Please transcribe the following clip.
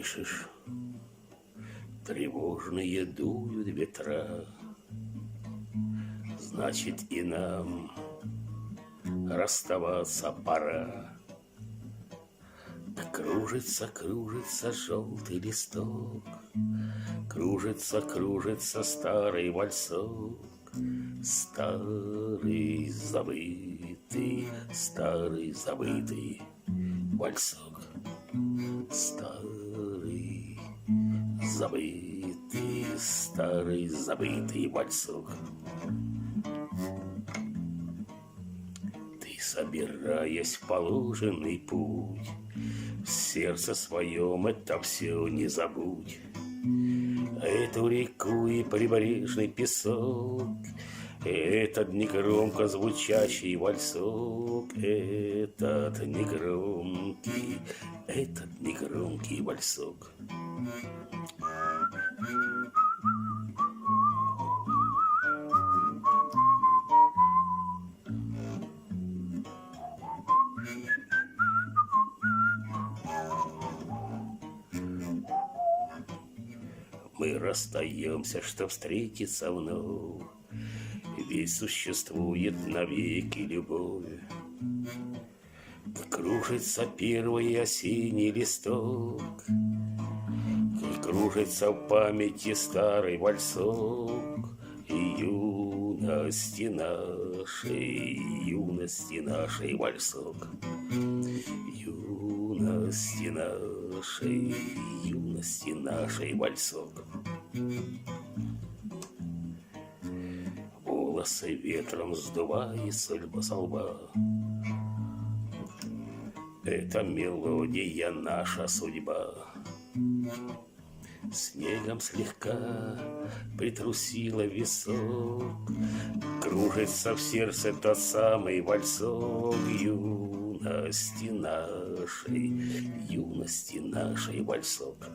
Слышишь, тревожные дуют ветра, значит, и нам расставаться пора. Кружится, кружится желтый листок, кружится, кружится старый вальсок, старый забытый вальсок, старый забытый вальсок. Ты, собираясь в положенный путь, в сердце своем это все не забудь. Эту реку и прибрежный песок, этот негромко звучащий вальсок, этот негромкий вальсок. Мы расстаемся, что встретиться вновь, ведь существует навеки любовь. Кружится первый осенний листок, кружится в памяти старый вальсок юности нашей вальсок, юности нашей вальсок. Волосы ветром сдувая со лба, это мелодия наша судьба. Снегом слегка притрусила висок, кружится в сердце тот самый вальсок юности нашей вальсок.